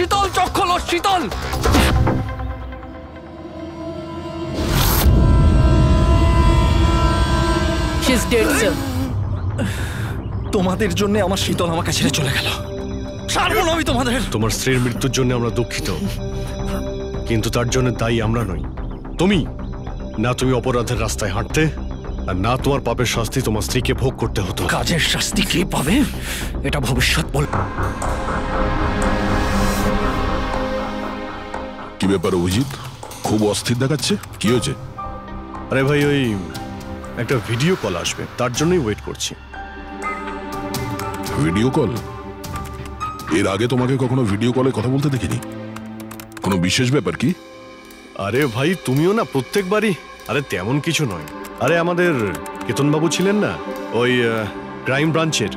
শীতল চোখ খোলো, শীতল। She's dead, sir. তোমাদের জন্য আমার শীতল আমাকে ছেড়ে চলে গেল। ছাড়বো না আমি তোমাদের। তোমার স্ত্রীর মৃত্যুর জন্য আমরা দুঃখিত, কিন্তু তার জন্য দায়ী আমরা নই, তুমি। না তুমি অপরাধের রাস্তায় হাঁটতে, আর না তোমার পাপের শাস্তি তোমার স্ত্রীকে ভোগ করতে হতো। কাজের শাস্তি কে পাবে এটা ভবিষ্যৎ বলবে। কি ব্যাপার অভিজিৎ, খুব অস্থির দেখাচ্ছে, কি হয়েছে? আরে ভাই, ওই একটা ভিডিও কল আসবে, তার জন্যই ওয়েট করছি। Video call? এর আগে তোমাকে কখনো ভিডিও কলে কথা বলতে দেখিনি। কোনো বিশেষ ব্যাপার কি? আরে ভাই, তুমিও না প্রত্যেকবারই। আরে তেমন কিছু নয়। আরে আমাদের কেতনবাবু ছিলেন না, ওই ক্রাইম ব্রাঞ্চের।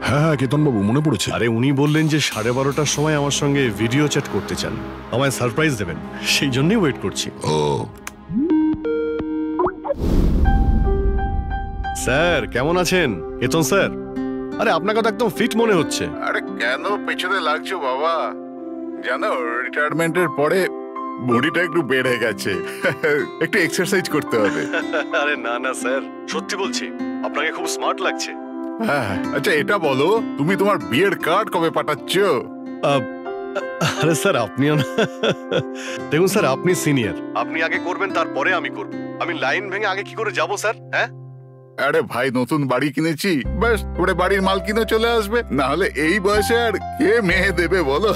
হ্যাঁ হ্যাঁ, কেতনবাবু, মনে পড়েছে। আরে উনি বললেন যে 12:30টার সময় আমার সঙ্গে ভিডিও চ্যাট করতে চান, আমায় সারপ্রাইজ দেবেন, সেই জন্যই ওয়েট করছি। ও স্যার কেমন আছেন? কেতন স্যার, আরে আপনাকে তো একদম ফিট মনে হচ্ছে। আরে কেন পেছনে লাগছো বাবা? জানো, রিটায়ারমেন্টের পরে বডিটা একটু বেড়ে গেছে, একটু এক্সারসাইজ করতে হবে। আরে না না স্যার, সত্যি বলছি, আপনাকে খুব স্মার্ট লাগছে। হ্যাঁ, আচ্ছা এটা বলো, তুমি তোমার বিয়ের কার্ড কবে পাঠাচ্ছ? আরে স্যার আপনিও না, দেখুন স্যার, আপনি সিনিয়র, আপনি আগে করবেন, তারপরে আমি করব। আমি লাইন ভেঙে আগে কি করে যাব স্যার? হ্যাঁ আরে ভাই, নতুন বাড়ি কিনেছি, ব্যাস ওরে বাড়ির মাল কিনে চলে আসবে, না হলে এই বয়সে আর কে মেয়ে দেবে বলো?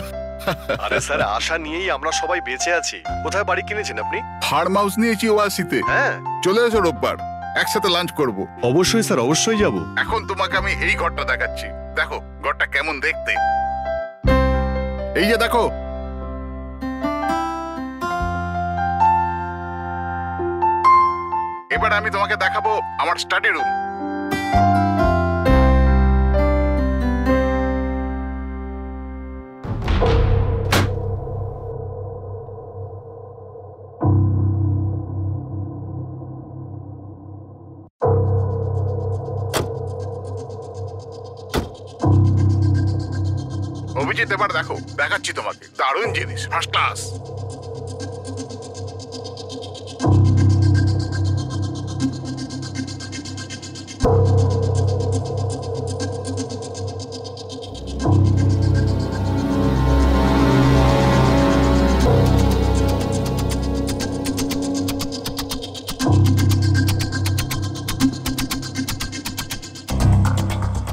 আরে স্যার, আশা নিয়েই আমরা সবাই বেঁচে আছি। কোথায় বাড়ি কিনেছেন আপনি? ফার্ম হাউস নিয়েছি ওয়াসিতে। হ্যাঁ, চলে এসো রোববার, একসাথে লাঞ্চ করব। অবশ্যই স্যার, অবশ্যই যাব। এখন তোমাকে আমি এই ঘরটা দেখাচ্ছি, দেখো ঘরটা কেমন দেখতে। এই যে দেখো, এবার আমি তোমাকে দেখাবো আমার স্টাডি রুম। অভিজিৎ, এবার দেখো, দেখাচ্ছি তোমাকে দারুণ জিনিস, ফার্স্ট ক্লাস।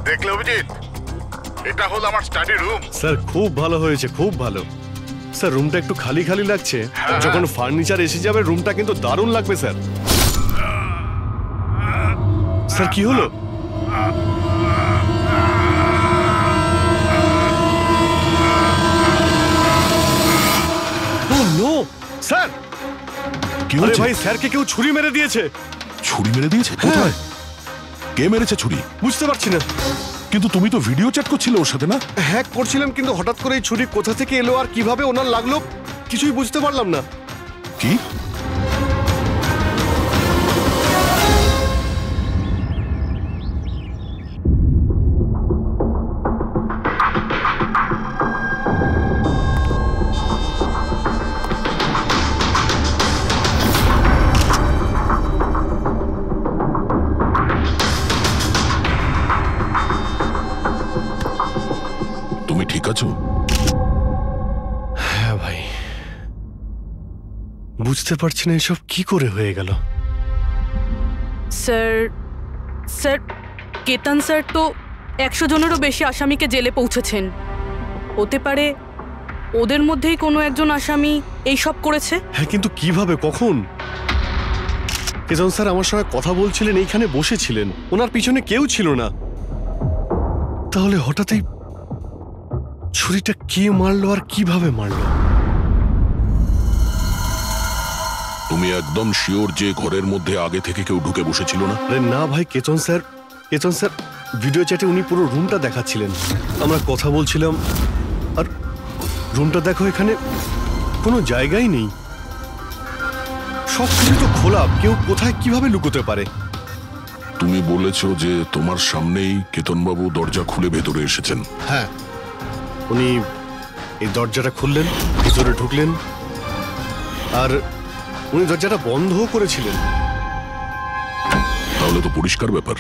দেখলে অভিজিৎ, এটা হলো আমার স্টাডি রুম। স্যার খুব ভালো হয়েছে, খুব ভালো। স্যার রুমটা একটু খালি খালি লাগছে, যখন ফার্নিচার এসে যাবে রুমটা কিন্তু দারুণ লাগবে স্যার। স্যার কি হলো? ও নো স্যার, কি আরে হয়েছে? ভাই, স্যারকে কেউ ছুরি মেরে দিয়েছে। ছুরি মেরে দিয়েছে? কোথায়? কে মেরেছে ছুরি? বুঝতে পারছি না। কিন্তু তুমি তো ভিডিও চ্যাট করছিলে ওর সাথে, না? হ্যাক করছিলাম, কিন্তু হঠাৎ করে এই ছুরি কোথা থেকে এলো আর কিভাবে ওনার লাগলো কিছুই বুঝতে পারলাম না। কি? তুমি ঠিক আছো? হ্যাঁ ভাই, বুঝতে পারছি না এসব কি করে হয়ে গেল। স্যার কেতন স্যার তো 100 জনেরও বেশি আসামিকে জেলে পৌঁছেছেন। হতে পারে ওদের মধ্যেই কোনো একজন আসামি এই সব করেছে। হ্যাঁ, কিন্তু কিভাবে, কখন? কেতন স্যার আমার সঙ্গে কথা বলছিলেন, এইখানে বসেছিলেন, ওনার পিছনে কেউ ছিল না। তাহলে হঠাৎই ছুরিটা কে মারলো আর কিভাবে মারলো? তুমি একদম শিওর যে ঘরের মধ্যে আগে থেকে কেউ ঢুকে বসেছিল না? আরে না ভাই, কেতন স্যার ভিডিও চ্যাটে উনি পুরো রুমটা দেখাচ্ছিলেন, আমরা কথা বলছিলাম, আর রুমটা দেখো, এখানে কোনো জায়গাই নেই, সবকিছু তো খোলা, কেউ কোথায় কিভাবে লুকোতে পারে? তুমি বলেছো যে তোমার সামনেই কেতনবাবু দরজা খুলে ভেতরে এসেছেন। হ্যাঁ, উনি এই দরজাটা খুললেন, ভিতরে ঢুকলেন, আর উনি দরজাটা বন্ধও করেছিলেন। তাহলে তো পরিষ্কার ব্যাপার,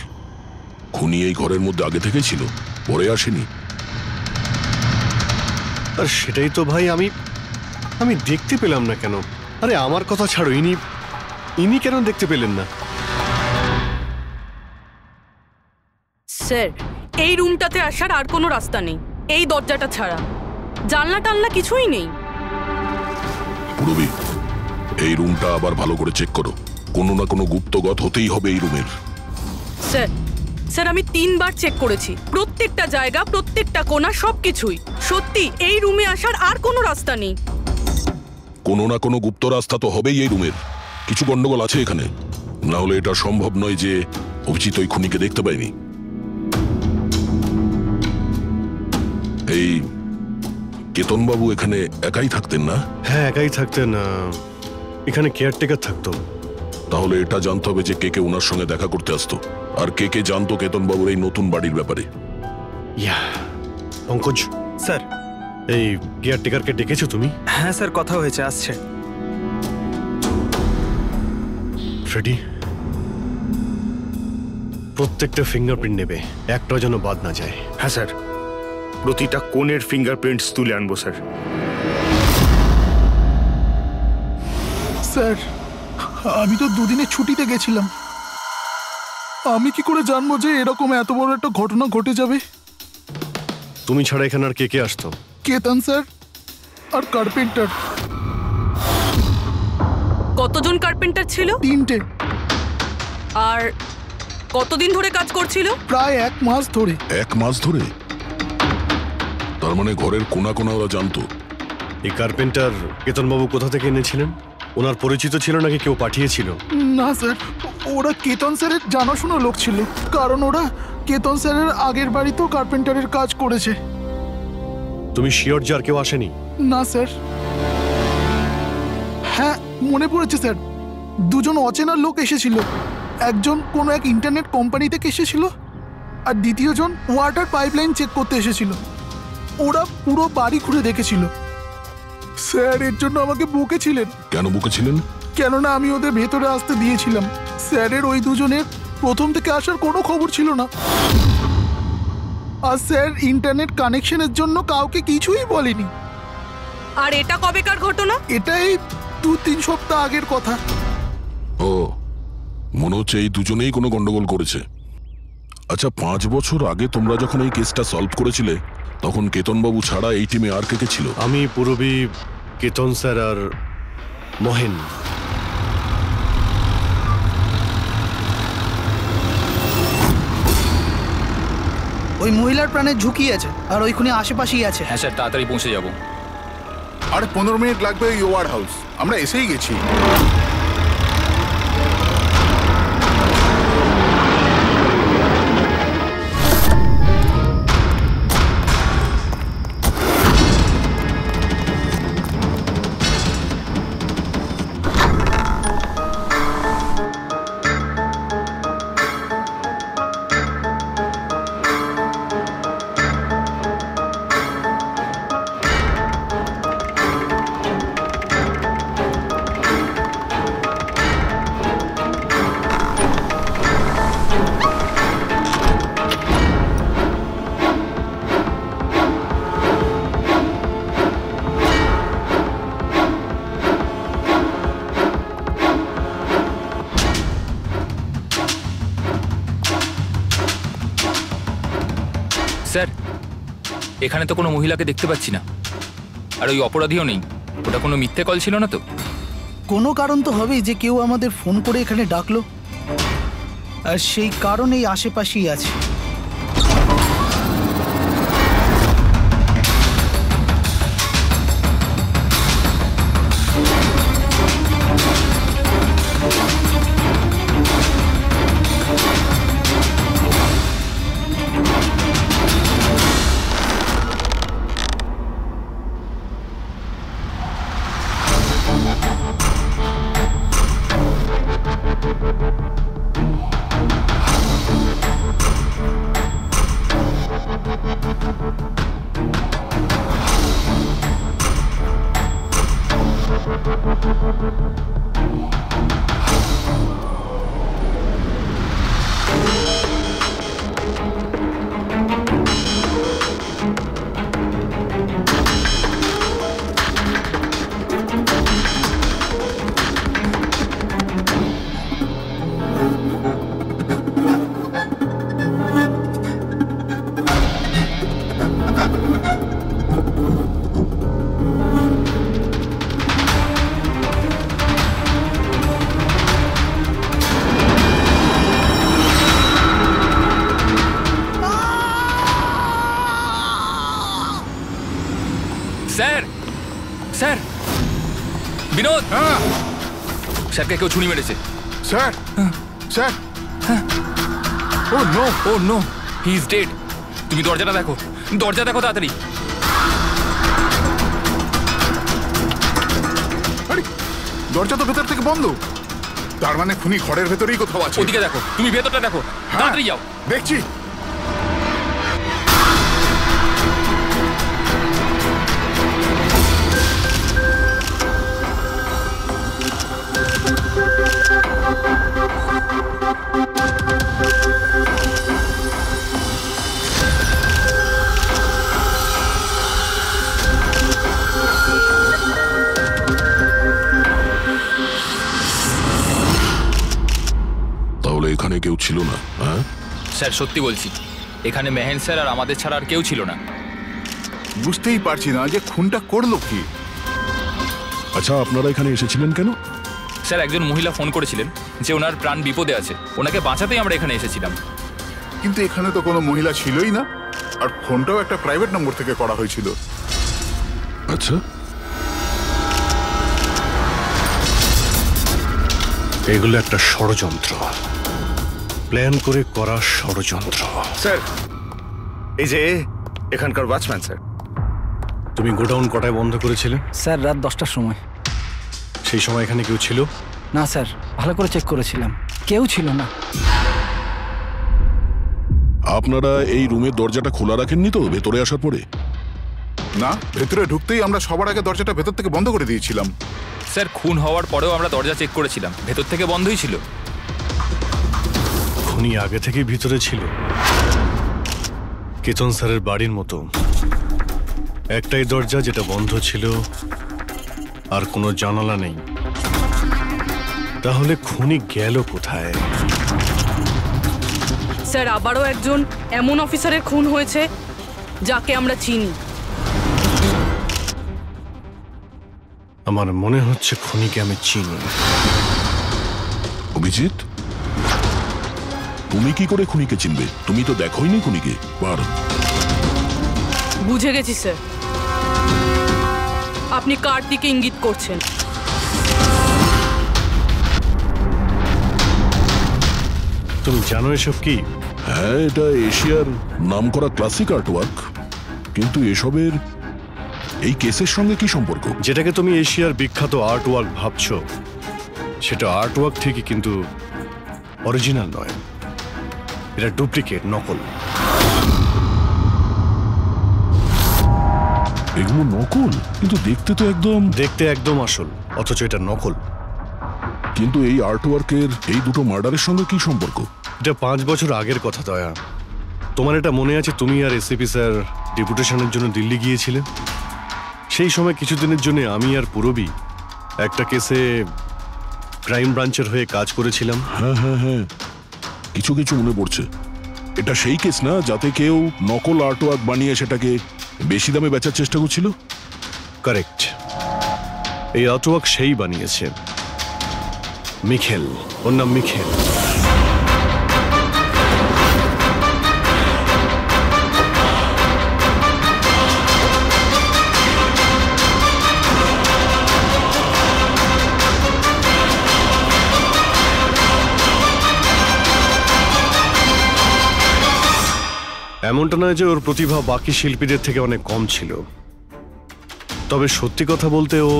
খুনি এই ঘরের মধ্যে আগে থেকেই ছিল, পরে আসেনি। আর সেটাই তো ভাই আমি দেখতে পেলাম না কেন। আরে আমার কথা ছাড়ো, ইনি কেন দেখতে পেলেন না? স্যার, এই রুমটাতে আসার আর কোনো রাস্তা নেই এই দরজাটা ছাড়া। জানলা টানলা কিছুই নেই। পুরবি, এই রুমটা আবার ভালো করে চেক করো, কোনো না কোনো গুপ্তগত হতেই হবে এই রুমের। স্যার আমি 3 বার চেক করেছি, প্রত্যেকটা জায়গা, প্রত্যেকটা কোণা, সবকিছুই। সত্যি এই রুমে আসার আর কোনো রাস্তা নেই। কোনো না কোনো গুপ্ত রাস্তা তো হবেই এই রুমের। কিছু গন্ডগোল আছে এখানে, না হলে এটা সম্ভব নয় যে অভিজিৎ ওই খুনিকে দেখতে পায়নি। এই কেতনবাবু এখানে একাই থাকতেন না? হ্যাঁ, একাই থাকতেন। এখানে কেয়ারটেকার থাকতো। তাহলে এটা জানতে হবে যে কে কে ওনার সঙ্গে দেখা করতে আসতো, আর কে কে জানতো কেতনবাবুর এই নতুন বাড়ির ব্যাপারে। পঙ্কজ স্যার। এই কেয়ারটেকারকে ডেকেছো তুমি? হ্যাঁ স্যার, কথা হয়েছে, আসছে। ফ্রেডি, প্রত্যেকটা ফিঙ্গারপ্রিন্ট নেবে, একটা যেন বাদ না যায়। হ্যাঁ স্যার, প্রতিটা কোণের ফিঙ্গারপ্রিন্টস তুলে আনবো স্যার। স্যার, আমি তো দুদিনের ছুটিতে গেছিলাম, আমি কি করে জানবো যে এরকম এত বড় একটা ঘটনা ঘটে যাবে? তুমি ছাড়া এখানে আর কে কে আসতো? কেতন স্যার আর কার্পেন্টার। কতজন কার্পেন্টার ছিল? 3টে। আর কতদিন ধরে কাজ করছিল? প্রায় 1 মাস ধরে। 1 মাস ধরে? তার মানে ঘরের কোনা কোনা ওরা জানতো। এই কার্পেন্টার কেতনবাবু কোথা থেকে এনেছিলেন? ওনার পরিচিত ছিল নাকি কেউ পাঠিয়েছিল? না স্যার, ওরা কেতন স্যারের জানাশোনা লোক ছিল, কারণ ওরা কেতন স্যারের আগের বাড়িতেও কার্পেন্টারের কাজ করেছে। তুমি শিওর যে আর কেউ আসেনি? না স্যার। হ্যাঁ, মনে পড়েছে স্যার, 2জন অচেনা লোক এসেছিল। একজন কোনো এক ইন্টারনেট কোম্পানি থেকে এসেছিল, আর দ্বিতীয়জন ওয়াটার পাইপলাইন চেক করতে এসেছিল। ওরা পুরো বাড়ি ঘুরে দেখেছিল। স্যার এর জন্য আমাকে বকেছিলেন। কেন বকেছিলেন? কেননা আমি ওদের ভেতরে আসতে দিয়েছিলাম। স্যারের ওই 2জনের প্রথম থেকে আসার কোনো খবর ছিল না, আর স্যার ইন্টারনেট কানেকশনের জন্য কাউকে কিছুই বলেনি। আর এটা কবেকার ঘটনা? এটাই 2-3 সপ্তাহ আগের কথা। ও, মনে হচ্ছে এই দুজনেই কোনো গন্ডগোল করেছে। আচ্ছা, 5 বছর আগে তোমরা যখন এই কেসটা সলভ করেছিলে, তখন কেতনবাবু ছাড়া এই টিমে আর কে কে ছিল? আমি, পুরবী, কেতন স্যার আর মহেন। ওই মহিলার প্রাণের ঝুঁকি আছে, আর ওইখানে আশেপাশেই আছে। হ্যাঁ স্যার, তাড়াতাড়ি পৌঁছে যাব। আর 15 মিনিট লাগবে ওই ওয়ার্ড হাউস, আমরা এসেই গেছি। স্যার, এখানে তো কোনো মহিলাকে দেখতে পাচ্ছি না, আর ওই অপরাধীও নেই। ওটা কোনো মিথ্যে কল ছিল না তো? কোনো কারণ তো হবেই যে কেউ আমাদের ফোন করে এখানে ডাকলো, আর সেই কারণ এই আশেপাশেই আছে। স্যারকে কেউ ছুরি মেরেছে। Sir sir, oh no, oh no, he is dead. তুমি দরজাটা দেখো, দরজা দেখো তাড়াতাড়ি। আরে দরজা তো ভেতর থেকে বন্ধ, তার মানে খুনি ঘরের ভেতরেই কোথাও আছে। ওদিকে দেখো, তুমি ভেতরটা দেখো, তাড়াতাড়ি যাও। দেখছি। তাহলে এখানে কেউ ছিল না? হ্যাঁ স্যার সত্যি বলছি, এখানে মেহেন স্যার আর আমাদের ছাড়া আর কেউ ছিল না। বুঝতেই পারছি না যে খুনটা করলো কি। আচ্ছা, আপনারা এখানে এসেছিলেন কেন? স্যার একজন মহিলা ফোন করেছিলেন যে ওনার প্রাণ বিপদে আছে, ওনাকে বাঁচাতেই আমরা এখানে এসেছিলাম। কিন্তু এখানে তো কোনো মহিলা ছিলই না, আর ফোনটাও একটা প্রাইভেট নম্বর থেকে করা হয়েছিল। আচ্ছা, এগুলো একটা ষড়যন্ত্র, প্ল্যান করে করা ষড়যন্ত্র। স্যার, এই যে এখানকার ওয়াচম্যান স্যার। তুমি গোডাউন কটায় বন্ধ করেছিলে? স্যার রাত 10টার সময়। সেই সময় এখানে কেউ ছিল? না স্যার, ভালো করে চেক করেছিলাম, কেউ ছিল না। আপনারা এই রুমের দরজাটা খোলা রাখেননি তো ভেতরে আসার পরে? না, ভেতরে ঢুকতেই আমরা সবার আগে দরজাটা ভেতর থেকে বন্ধ করে দিয়েছিলাম। স্যার খুন হওয়ার পরেও আমরা দরজা চেক করেছিলাম, ভেতর থেকে বন্ধই ছিল। খুনি আগে থেকেই ভিতরে ছিল, কেতন স্যারের বাড়ির মতো। একটাই দরজা যেটা বন্ধ ছিল, আর কোনো জানালা নেই। তাহলে খুনি গেল কোথায়? স্যার আবারও একজন এমন অফিসারের খুন হয়েছে যাকে আমরা চিনি। আমার মনে হচ্ছে খুনিকে আমি চিনি। অভিজিৎ, তুমি কি করে খুনিকে চিনবে? তুমি তো দেখোইনি খুনিকে বার। বুঝে গেছি স্যার, আপনি কার দিকে ইঙ্গিত করছেন। তুমি জানো এসব কি? হ্যাঁ, এটা এশিয়ার নামকরা ক্লাসিক আর্টওয়ার্ক, কিন্তু এসবের এই কেসের সঙ্গে কি সম্পর্ক? যেটাকে তুমি এশিয়ার বিখ্যাত আর্ট ওয়ার্ক ভাবছো, সেটা আর্ট ওয়ার্ক ঠিকই, কিন্তু অরিজিনাল নয়। এটা ডুপ্লিকেট, নকল। এগুলো নকল, কিন্তু দেখতে একদম আসল, অথচ এটা নকল। কিন্তু এই আর্টওয়ার্কের এই দুটো মার্ডারের সঙ্গে কি সম্পর্ক? এটা 5 বছর আগের কথা দয়া। তোমার এটা মনে আছে, তুমি আর এসিপি স্যার ডেপুটেশনের জন্য দিল্লি গিয়েছিলে? সেই সময় কিছুদিনের জন্য আমি আর পুরবী একটা কেসে ক্রাইম ব্রাঞ্চের হয়ে কাজ করেছিলাম। হ্যাঁ হ্যাঁ হ্যাঁ, কিছু কিছু মনে পড়ছে। এটা সেই কেস না যাতে কেউ নকল আর্টওয়ার্ক বানিয়ে সেটাকে বেশি দামে বেচার চেষ্টা করছিল? কারেক্ট। এই আর্টওয়ার্ক সেই বানিয়েছে, মিখেল। ওর নাম মিখেল। এমনটা নয় যে ওর প্রতিভা বাকি শিল্পীদের থেকে অনেক কম ছিল, তবে সত্যি কথা বলতে ও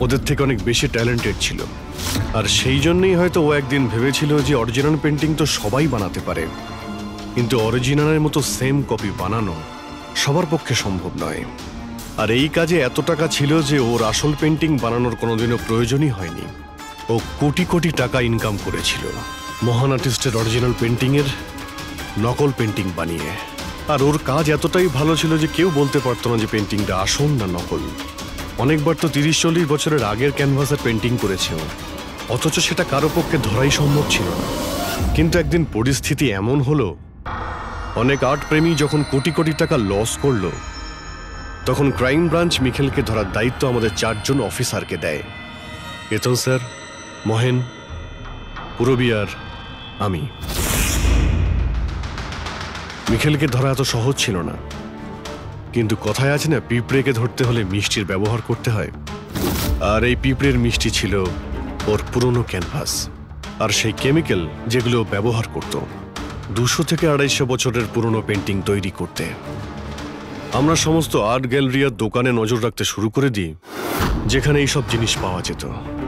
ওদের থেকে অনেক বেশি ট্যালেন্টেড ছিল। আর সেই জন্যই হয়তো ও একদিন ভেবেছিল যে অরিজিনাল পেন্টিং তো সবাই বানাতে পারে, কিন্তু অরিজিনালের মতো সেম কপি বানানো সবার পক্ষে সম্ভব নয়। আর এই কাজে এত টাকা ছিল যে ওর আসল পেন্টিং বানানোর কোনোদিনও প্রয়োজনই হয়নি। ও কোটি কোটি টাকা ইনকাম করেছিল মহান আর্টিস্টের অরিজিনাল পেন্টিংয়ের নকল পেন্টিং বানিয়ে। আর ওর কাজ এতটাই ভালো ছিল যে কেউ বলতে পারতো না যে পেন্টিংটা আসল না নকল। অনেকবার তো 30-40 বছরের আগের ক্যানভাসের পেন্টিং করেছে ও, অথচ সেটা কারো পক্ষে ধরাই সম্ভব ছিল না। কিন্তু একদিন পরিস্থিতি এমন হলো, অনেক আর্ট প্রেমী যখন কোটি কোটি টাকা লস করলো, তখন ক্রাইম ব্রাঞ্চ মিখেলকে ধরার দায়িত্ব আমাদের 4 জন অফিসারকে দেয়। কেতন স্যার, মহেন, পুরবী আর আমি। মিখেলকে ধরা এত সহজ ছিল না, কিন্তু কথায় আছে না, পিঁপড়েকে ধরতে হলে মিষ্টির ব্যবহার করতে হয়। আর এই পিঁপড়ের মিষ্টি ছিল ওর পুরনো ক্যানভাস আর সেই কেমিক্যাল যেগুলো ব্যবহার করত 200 থেকে 250 বছরের পুরনো পেন্টিং তৈরি করতে। আমরা সমস্ত আর্ট গ্যালারি আর দোকানে নজর রাখতে শুরু করে দিই যেখানে এইসব জিনিস পাওয়া যেত।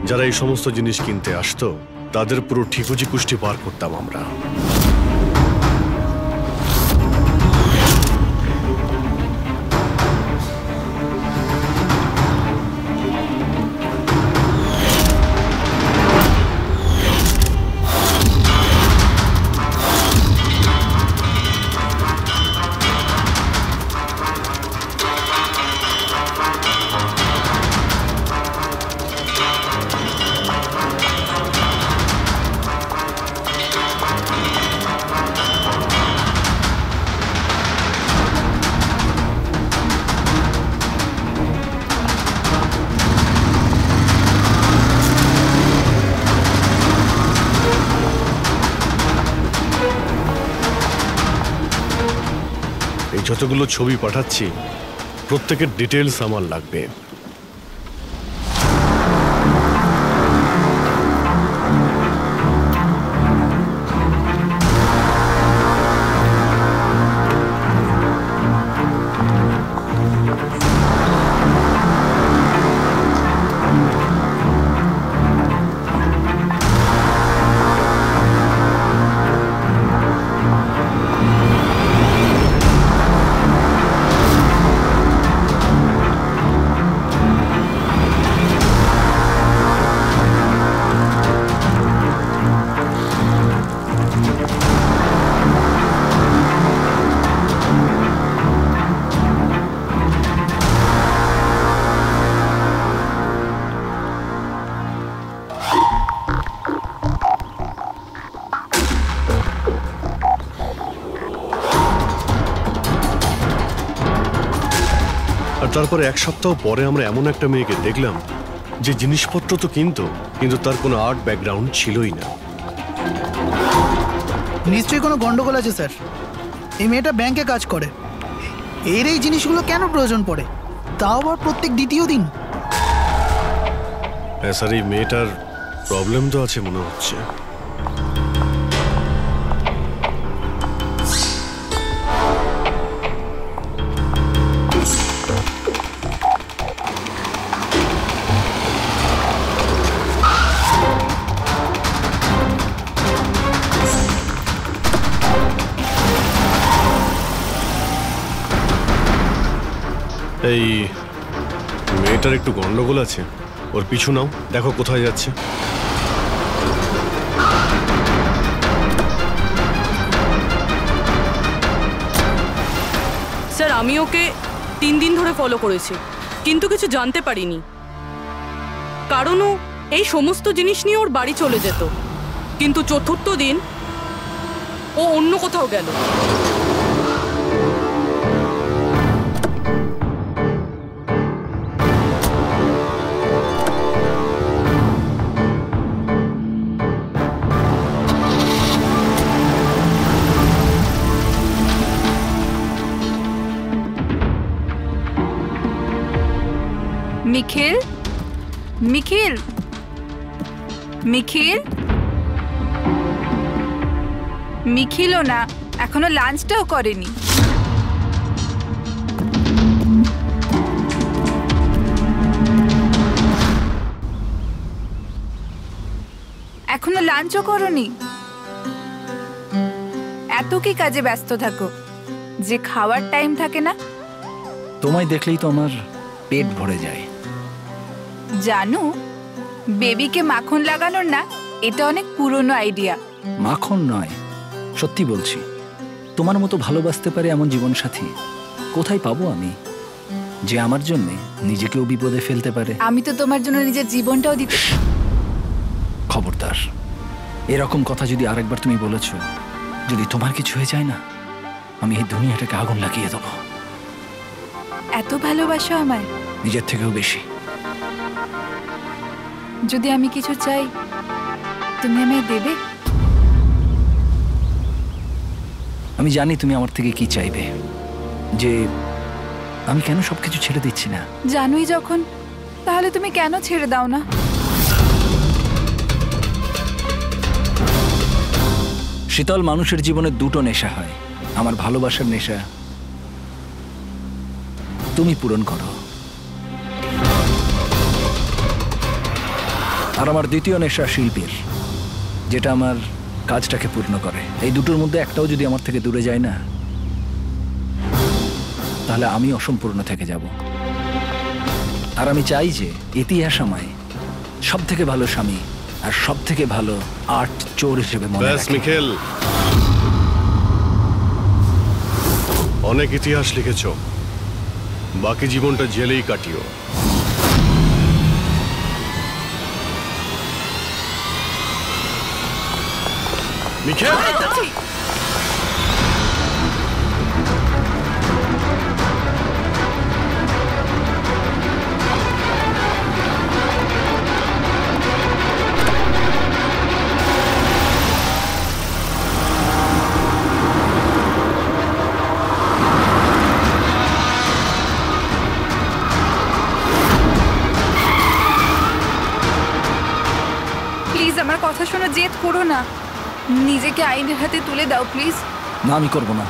যারা এই সমস্ত জিনিস কিনতে আসতো তাদের পুরো ঠিকুজি কুষ্টি পার করতাম আমরা। যতগুলো ছবি পাঠাচ্ছি প্রত্যেকের ডিটেলস আমার লাগবে। তারপরে 1 সপ্তাহ পরে আমরা এমন একটা মেয়েকে দেখলাম যে জিনিসপত্র তো কিন্তু তার কোনো আর্ট ব্যাকগ্রাউন্ড ছিলই না। নিশ্চয়ই কোনো গন্ডগোল আছে স্যার। এই মেয়েটা ব্যাংকে কাজ করে, এর এই জিনিসগুলো কেন প্রয়োজন পড়ে, তাও আবার প্রত্যেক দ্বিতীয় দিন? হ্যাঁ স্যার, এই মেয়েটার প্রবলেম তো আছে মনে হচ্ছে। এই মেয়েটার একটু গন্ডগোল আছে, ওর পিছু নাও, দেখো কোথায় যাচ্ছে। স্যার আমি ওকে 3 দিন ধরে ফলো করেছি, কিন্তু কিছু জানতে পারিনি। কারণ ও এই সমস্ত জিনিস নিয়ে ওর বাড়ি চলে যেত, কিন্তু 4র্থ দিন ও অন্য কোথাও গেল। নিখিল, নিখিল, নিখিল, নিখিলও না, এখনো লাঞ্চটাও করেনি। এখনো লাঞ্চও করনি? এত কি কাজে ব্যস্ত থাকো যে খাওয়ার টাইম থাকে না? তোমায় দেখলেই তো আমার পেট ভরে যায়। জানো, বেবিকে মাখন লাগানোর না, এটা অনেক পুরনো আইডিয়া। মাখন নয়, সত্যি বলছি, তোমার মতো ভালোবাসতে পারে এমন জীবনসাথী কোথায় পাবো আমি, যে আমার জন্য নিজেকেও বিপদে ফেলতে পারে। আমি তো তোমার জন্য নিজের জীবনটাও দিতে। খবরদার, এরকম কথা যদি আরেকবার তুমি বলেছো, যদি তোমার কিছু হয়ে যায় না, আমি এই দুনিয়াটাকে আগুন লাগিয়ে দেবো। এত ভালোবাসো আমায়? নিজের থেকেও বেশি। যদি আমি কিছু চাই, তুমি আমায় দেবে? আমি জানি তুমি আমার থেকে কি চাইবে, যে আমি কেন সবকিছু ছেড়ে দিচ্ছি না। জানোই যখন, তাহলে তুমি কেন ছেড়ে দাও না? শীতল, মানুষের জীবনে দুটো নেশা হয়, আমার ভালোবাসার নেশা তুমি পূরণ করো, আর আমার দ্বিতীয় নেশা শিল্পীর, যেটা আমার কাজটাকে পূর্ণ করে। এই দুটোর মধ্যে একটাও যদি আমার থেকে দূরে যায় না, তাহলে আমি অসম্পূর্ণ থেকে যাব। আর আমি চাই যে ইতিহাস আমায় সব থেকে ভালো স্বামী আর সব থেকে ভালো আর্ট চোর হিসেবে মনে রাখে। মিখেল, অনেক ইতিহাস লিখেছ, বাকি জীবনটা জেলেই কাটিও। মিখেল, প্লিজ আমার কথা শোনো, জেদ করো না, নিজেকে আইনের হাতে তুলে দাও প্লিজ। না, আমি করবো না।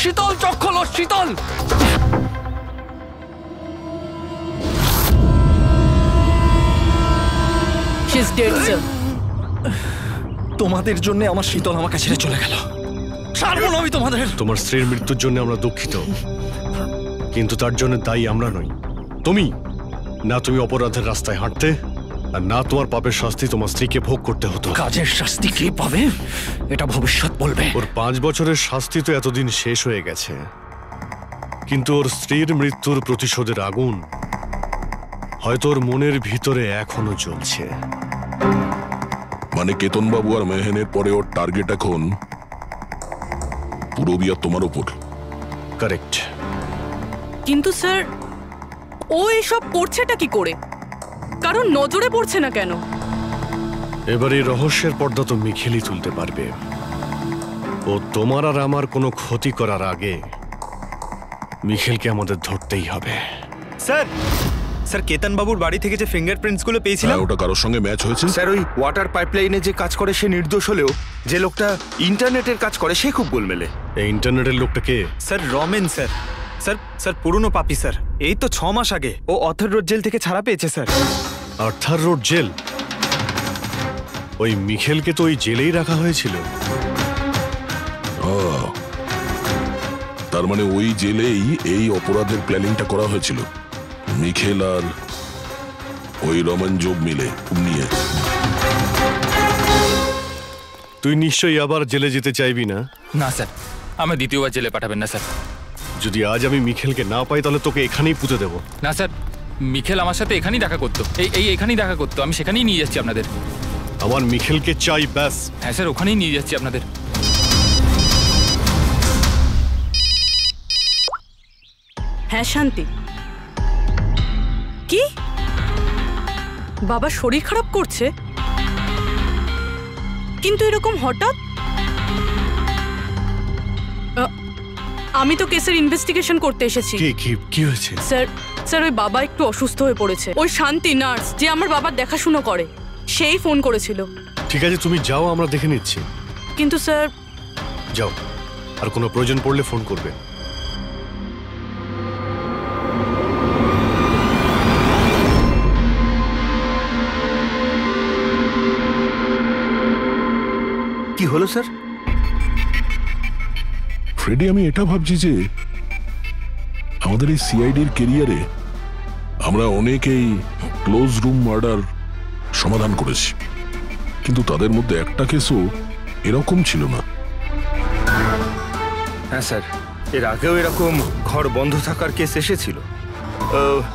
শীতল, চোখ খোলো, শীতল। She's dead, sir. তোমাদের জন্য আমার শীতল আমাকে ছেড়ে চলে গেল। ছাড়বো না আমি তোমাদের। তোমার স্ত্রীর মৃত্যুর জন্য আমরা দুঃখিত, কিন্তু তার জন্য দায়ী আমরা নই, তুমি। না তুমি অপরাধের রাস্তায় হাঁটতে, আর না তোমার পাপের শাস্তি তোমার স্ত্রীকে ভোগ করতে হতো। কাজের শাস্তি কে পাবে এটা ভবিষ্যৎ বলবে। ওর 5 বছরের শাস্তি তো এতদিন শেষ হয়ে গেছে, কিন্তু ওর স্ত্রীর মৃত্যুর প্রতিশোধের আগুন হয়তো ওর মনের ভিতরে এখনো জ্বলছে। মানে কেতন বাবু আর মেহেনের পরে ওর টার্গেট এখন পুরবি আর তোমার উপর। কারেক্ট। কিন্তু স্যার, ও এসব করছেটা কি করে? কারণ নজরে পড়ছে না কেন? এবার এই রহস্যের পর্দা তো মিখেলই তুলতে পারবে। ও তোমার আর আমার কোনো ক্ষতি করার আগে মিখেলকে আমাদের ধরতেই হবে। স্যার, স্যার কেতন বাবুর বাড়ি থেকে যে ফিঙ্গারপ্রিন্টস গুলো পেয়েছিলাম, ওটা কারোর সঙ্গে ম্যাচ হয়েছে? স্যার ওই ওয়াটার পাইপলাইনে যে কাজ করে সে নির্দোষ হলেও যে লোকটা ইন্টারনেটের কাজ করে সে খুব গোলমেলে। এই ইন্টারনেটের লোকটা কে? Sir Ramen sir. Sir sir পুরনো পাপি স্যার, এই তো 6 মাস আগে ও অথর রোড জেল থেকে ছাড়া পেয়েছে স্যার। Arthur road jail? ওই মিখেলকে তো ওই জেলেই রাখা হয়েছিল। তার মানে ওই জেলেই এই অপরাধের প্ল্যানিংটা করা হয়েছিল, মিখেল আর ওই রমেন জব মিলে নিয়ে। তুই নিশ্চয়ই আবার জেলে যেতে চাইবি না? না স্যার, আমি দ্বিতীয়বার জেলে পাঠাবেন না স্যার। যদি আজ আমি মিখেলকে না পাই তাহলে তোকে এখানেই পুঁতে দেবো। না স্যার, মিখেল আমার সাথে এখানেই দেখা করতো, এখানেই দেখা করতো, আমি সেখানেই নিয়ে যাচ্ছি আপনাদের। আমার মিখেলকে চাই, ব্যাস। হ্যাঁ স্যার, ওখানেই নিয়ে যাচ্ছি আপনাদের। হ্যাঁ শান্তি। কি? বাবা শরীর খারাপ করছে? কিন্তু এরকম হঠাৎ? আমি তো কেসের ইনভেস্টিগেশন করতে এসেছি। কি হয়েছে? স্যার ওই বাবা একটু অসুস্থ হয়ে পড়েছে। ওই শান্তি নার্স যে আমার বাবার দেখাশুনো করে, সেই ফোন করেছিল। ঠিক আছে, তুমি যাও, আমরা দেখে নিচ্ছি। কিন্তু স্যার। যাও, আর কোনো প্রয়োজন পড়লে ফোন করবে। কি হলো স্যার? ফ্রেডি, আমি এটা ভাবছি যে আমাদের এই সিআইডির কেরিয়ারে আমরা অনেকেই ক্লোজ রুম মার্ডার সমাধান করেছি, কিন্তু তাদের মধ্যে একটা কেসও এরকম ছিল না। হ্যাঁ স্যার, এর আগেও এরকম ঘর বন্ধ থাকার কেস এসেছিল,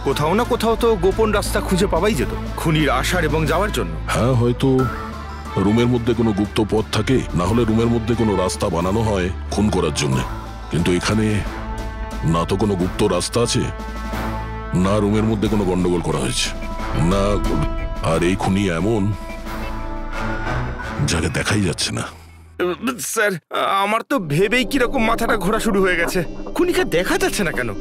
কোথাও না কোথাও তো গোপন রাস্তা খুঁজে পাওয়াই যেত খুনির আসার এবং যাওয়ার জন্য। হ্যাঁ, হয়তো রুমের মধ্যে কোনো গুপ্ত পথ থাকে, না হলে রুমের মধ্যে কোনো রাস্তা বানানো হয় খুন করার জন্য। কিন্তু এখানে না তো কোনো গুপ্ত রাস্তা আছে, না রুমের মধ্যে কোনো গন্ডগোল করা হয়েছে, না। আর এই খুনি এমন যাকে দেখাই যাচ্ছে না। স্যার, আমার তো ভেবেই কিরকম মাথাটা ঘোরা শুরু হয়ে গেছে। খুনিকে দেখা যাচ্ছে না কেন?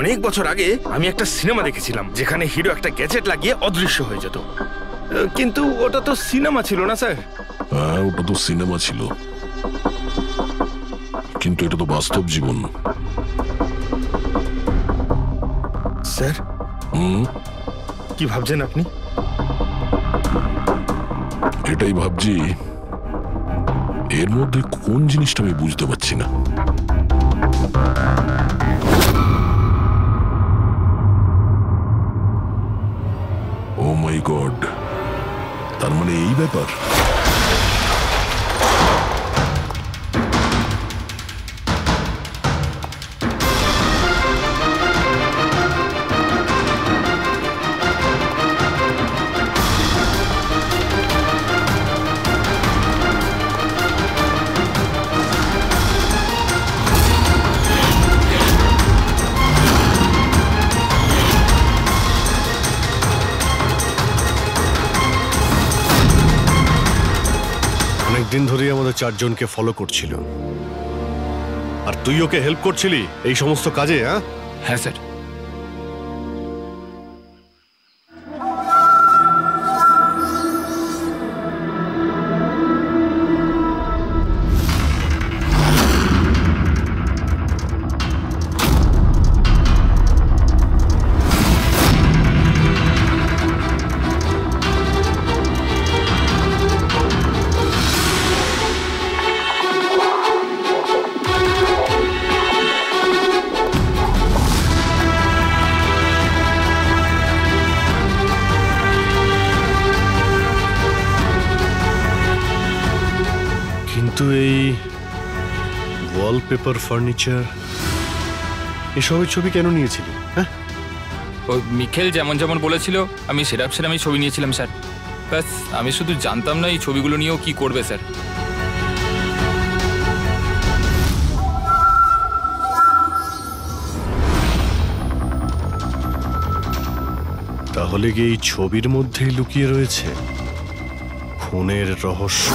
অনেক বছর আগে আমি একটা সিনেমা দেখেছিলাম যেখানে হিরো একটা গ্যাজেট লাগিয়ে অদৃশ্য হয়ে যেত, কিন্তু ওটা তো সিনেমা ছিল না স্যার। হ্যাঁ, ওটা তো সিনেমা ছিল, কিন্তু এটা তো বাস্তব জীবন। স্যার, কি ভাবছেন আপনি? এটাই ভাবছি, এর মধ্যে কোন জিনিসটা আমি বুঝতে পারছি না। ও মাই গড, তার মানে এই ব্যাপার। দিন ধরেই আমাদের চারজনকে ফলো করছিল, আর তুই ওকে হেল্প করছিলি এই সমস্ত কাজে? হ্যাঁ স্যার। কিন্তু এই ওয়ালপেপার, ফার্নিচার, এসবের ছবি কেন নিয়েছিলি? হ্যাঁ, ওই মিখেল যেমন যেমন বলেছিল আমি সেরকম ছবি নিয়েছিলাম স্যার। ব্যাস, আমি শুধু জানতাম না এই ছবিগুলো নিয়েও কি করবে স্যার। তাহলে কি এই ছবির মধ্যেই লুকিয়ে রয়েছে খুনের রহস্য?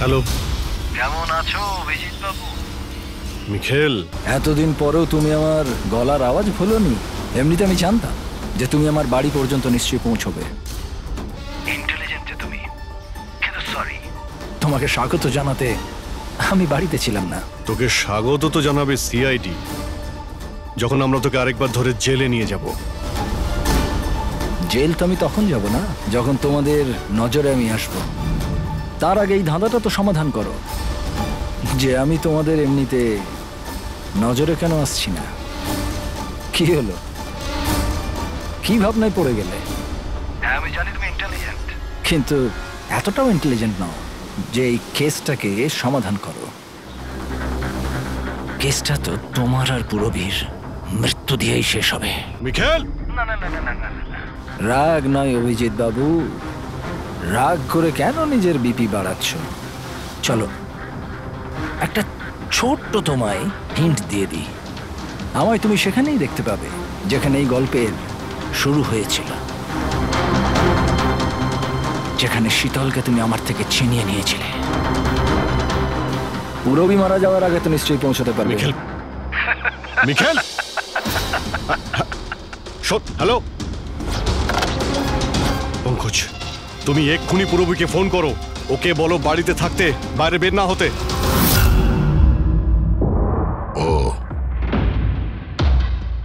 হ্যালো, কেমন আছো অভিজিৎ বাবু? মিখেল, এতদিন পরেও তুমি আমার গলার আওয়াজ ভুলোনি। এমনিতে আমি জানতাম যে তুমি আমার বাড়ি পর্যন্ত নিশ্চয়ই পৌঁছবে। ইন্টেলিজেন্ট তুমি, কিন্তু সরি, তোমাকে স্বাগত জানাতে আমি বাড়িতে ছিলাম না। তোকে স্বাগত তো জানাবে সিআইডি, যখন আমরা তোকে আরেকবার ধরে জেলে নিয়ে যাব। জেল তো আমি তখন যাব না যখন তোমাদের নজরে আমি আসবো। তার আগে এই ধাঁধাটা তো সমাধান করো যে আমি তোমাদের এমনিতে নজরে কেন আসছি না। কি হলো, কি ভাবনায় পড়ে গেলে? আমি জানি তুমি ইন্টেলিজেন্ট, কিন্তু এতটাও ইন্টেলিজেন্ট নও যে এই কেসটাকে সমাধান করো। কেসটা তো তোমার আর পুরবীর মৃত্যু দিয়েই শেষ হবে। মিখেল, না না না না না, রাগ নয় অভিজিৎ বাবু, রাগ করে কেন নিজের বিপি বাড়াচ্ছ? চলো একটা ছোট্ট তোমায় হিন্ট দিয়ে দিই, আমায় তুমি সেখানেই দেখতে পাবে যেখানে এই গল্পের শুরু হয়েছিল, যেখানে শীতলকে তুমি আমার থেকে ছিনিয়ে নিয়েছিলে। পুরবি মারা যাওয়ার আগে তো নিশ্চয়ই পৌঁছতে পারবে। মিখেল, মিখেল, হ্যালো পঙ্কজ, তুমি এক্ষুনি পুরবীকে ফোন করো, ওকে বলো বাড়িতে থাকতে, বাইরে বের না হতে। ও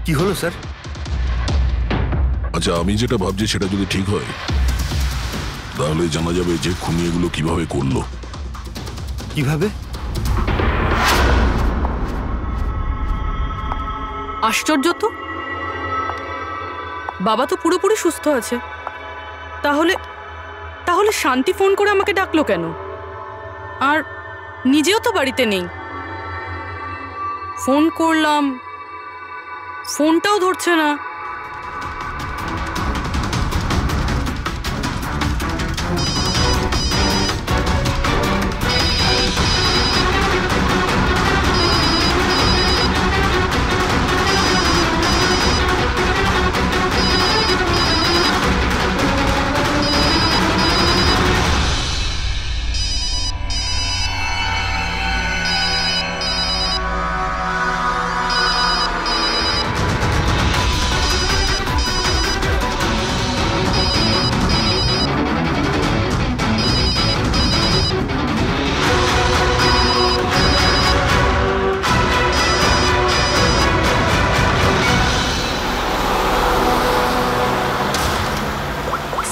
কি হলো স্যার? আচ্ছা, আমি যেটা ভাবছি সেটা যদি ঠিক হয় তাহলে জানা যাবে যে খুনি এগুলো কিভাবে করলো। কিভাবে? আশ্চর্য তো, বাবা তো পুরোপুরি সুস্থ আছে, তাহলে তাহলে শান্তি ফোন করে আমাকে ডাকলো কেন? আর নিজেও তো বাড়িতে নেই। ফোন করলাম, ফোনটাও ধরছে না।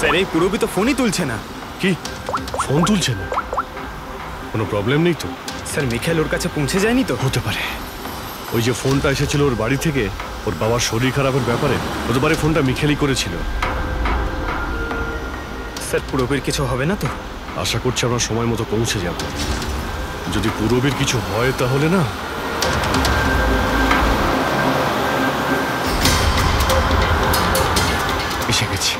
স্যার, এই পুরবি তো ফোনই তুলছে না। কি ফোন তুলছে না? কোনো প্রবলেম নেই তো? স্যার, মিখেল ওর কাছে পৌঁছে যায়নি তো? হতে পারে ওই যে ফোনটা এসেছিল ওর বাড়ি থেকে ওর বাবার শরীর খারাপের ব্যাপারে, হতে পারে ফোনটা মিখেলই করেছিল। স্যার, পুরবির কিছু হবে না তো? আশা করছি আমরা সময় মতো পৌঁছে যাব। যদি পুরবীর কিছু হয় তাহলে না, এসে গেছি।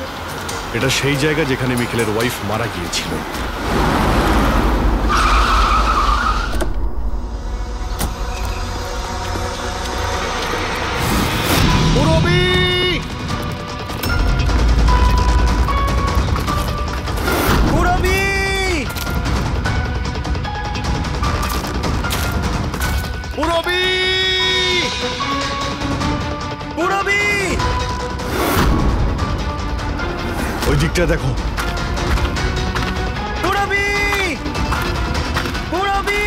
এটা সেই জায়গা যেখানে মিখেলের ওয়াইফ মারা গিয়েছিল। পুরবী! পুরবি! পুরবী! পুরবি! ওই দিকটা দেখো। পুরবি! পুরবি!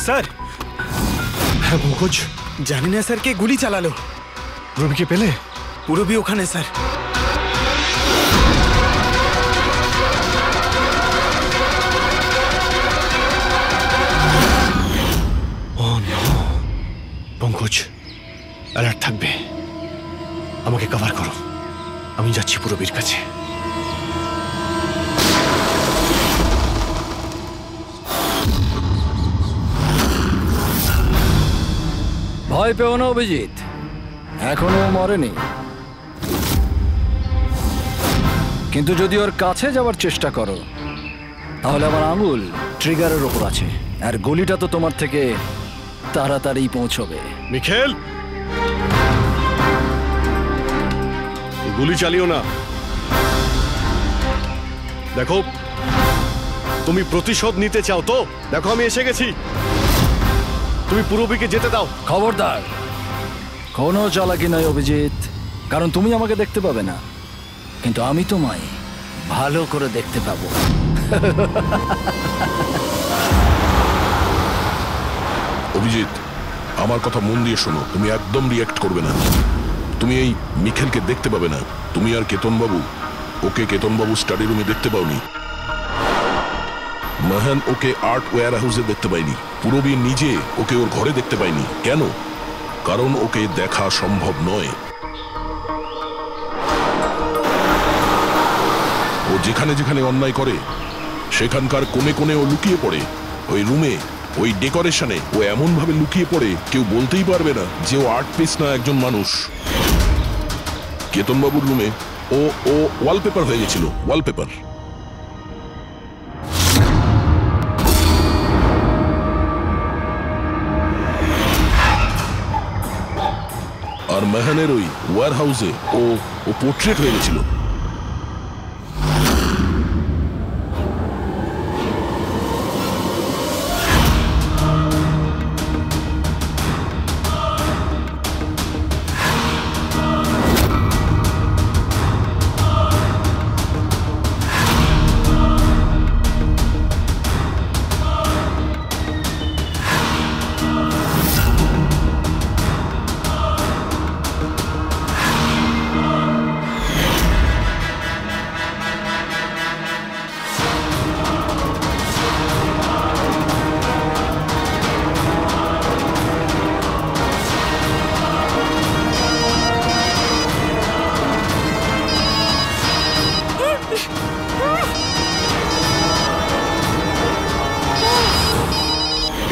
স্যার, হ্যাঁ পঙ্কজ, জানি না স্যার কে গুলি চালালো। পুরবীকে পেলে? পুরবি ওখানে sir. Oh no! Pankaj, alert থাকবে। আমাকে কভার করো, আমি যাচ্ছি পুরবীর কাছে। ভয় পেও না অভিজিৎ, এখনো মরেনি। কিন্তু যদি ওর কাছে যাওয়ার চেষ্টা করো তাহলে আমার আঙুল ট্রিগারের ওপর আছে, আর গুলিটা তো তোমার থেকে তাড়াতাড়ি পৌঁছবে। মিখেল, গুলি চালিও না। দেখো, তুমি প্রতিশোধ নিতে চাও তো? দেখো আমি এসে গেছি, তুমি পুরবীকে যেতে দাও। খবরদার, কোনো চালাকি নয় অভিজিৎ, কারণ তুমি আমাকে দেখতে পাবে না, কিন্তু আমি তোমায় ভালো করে দেখতে পাবো। অভিজিৎ, আমার কথা মন দিয়ে শোনো, তুমি একদম রিঅ্যাক্ট করবে না। তুমি এই মিখেলকে দেখতে পাবে না। তুমি আর কেতনবাবু, ওকে কেতনবাবু স্টাডি রুমে দেখতে পাওনি। মাহান ওকে আর্ট ওয়্যার হাউসে দেখতে পাইনি। পূরবী নিজে ওকে ওর ঘরে দেখতে পাইনি। কেন? কারণ ওকে দেখা সম্ভব নয়। ও যেখানে যেখানে অন্যায় করে সেখানকার কোণে কোণে ও লুকিয়ে পড়ে। ওই রুমে, ওই ডেকোরেশনে ও এমন ভাবে লুকিয়ে পড়ে কেউ বলতেই পারবে না যে ও আর্ট পিস না একজন মানুষ। কেতনবাবুর রুমে ও ও ওয়ালপেপার হয়ে গেছিল, ওয়ালপেপার। আর মেহানের ওই ওয়্যার হাউসে ও পোর্ট্রেট হয়ে গেছিল।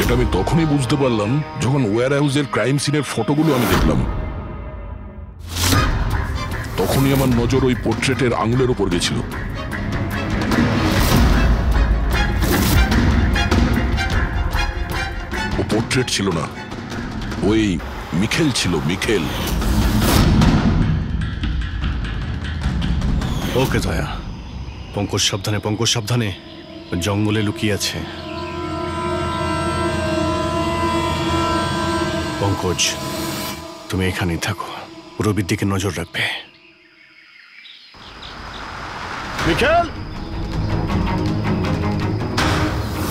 এটা আমি তখনই বুঝতে পারলাম যখন ওয়্যার হাউসের ক্রাইম সিনের ফটোগুলো আমি দেখলাম। তখনই আমার নজর ওই পোর্ট্রেটের আঙুলের ওপর গেছিল। ও পোর্ট্রেট ছিল না, ওই মিখেল ছিল, মিখেল। ওকে দয়া, পঙ্কজ সাবধানে, পঙ্কজ সাবধানে, জঙ্গলে লুকিয়ে আছে। পঙ্কজ, তুমি এখানেই থাকো, রবির দিকে নজর রাখবে। মিখেল,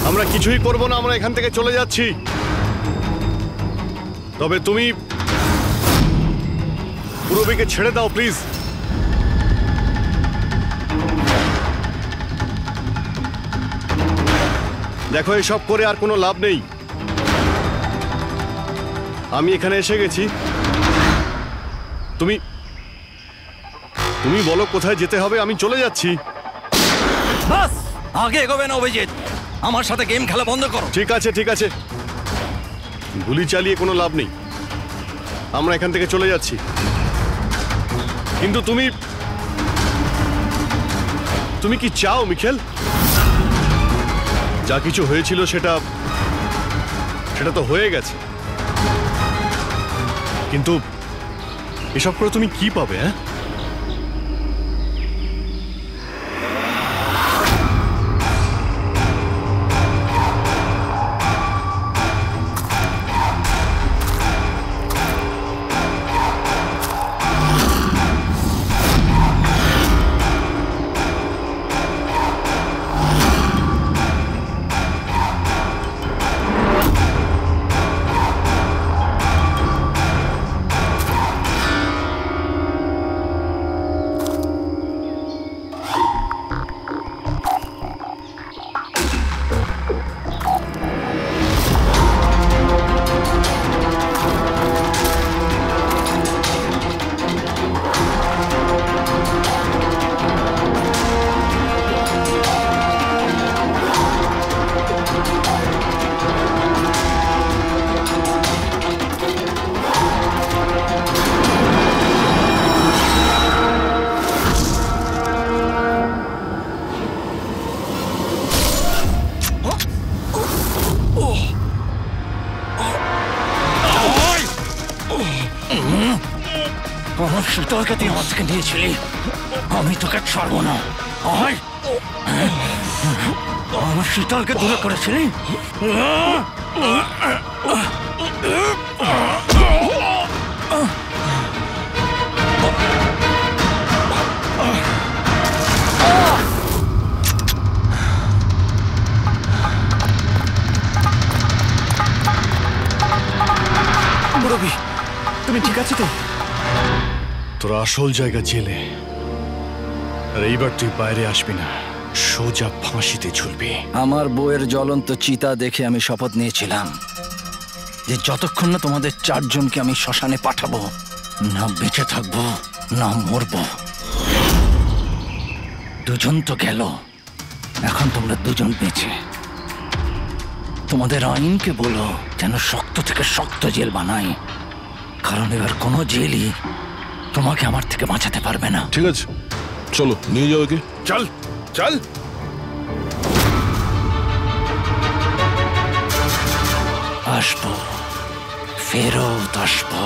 আমরা কিছুই করব না, আমরা এখান থেকে চলে যাচ্ছি। তবে তুমি রবিকে ছেড়ে দাও প্লিজ। দেখো, এসব করে আর কোনো লাভ নেই। আমি এখানে এসে গেছি, তুমি তুমি বলো কোথায় যেতে হবে, আমি চলে যাচ্ছি। বাস, আগে এগোবে না অভিজিৎ, আমার সাথে গেম খেলা বন্ধ করো। ঠিক আছে, ঠিক আছে, গুলি চালিয়ে কোনো লাভ নেই, আমরা এখান থেকে চলে যাচ্ছি। কিন্তু তুমি তুমি কি চাও মিখেল? যা কিছু হয়েছিল সেটা তো হয়ে গেছে, কিন্তু এসব করে তুমি কি পাবে? হ্যাঁ, আমার শীতলকে তুই আমার থেকে নিয়েছিলি, আমি তোকে ছাড়বো না। আমার শীতলকে দূরে করেছিলি। তুমি ঠিক আছে তো? তোর আসল জায়গা জেলে, আর এইবার তুই বাইরে আসবি না, সোজা ফাঁসিতে ঝুলবি। আমার বউয়ের জ্বলন্ত চিতা দেখে আমি শপথ নিয়েছিলাম যে যতক্ষণ না তোমাদের চারজনকে আমি শ্মশানে পাঠাবো, না বেঁচে থাকবো না মরবো। দুজন তো গেল, এখন তোমরা দুজন বেঁচে। তোমাদের আইনকে বলো যেন শক্ত থেকে শক্ত জেল বানায়, কারণ এবার কোনো জেলই তোমাকে আমার থেকে বাঁচাতে পারবে না। ঠিক আছে, চলো নিয়ে যাও একে। চল চল। আসবো, ফেরত আসবো।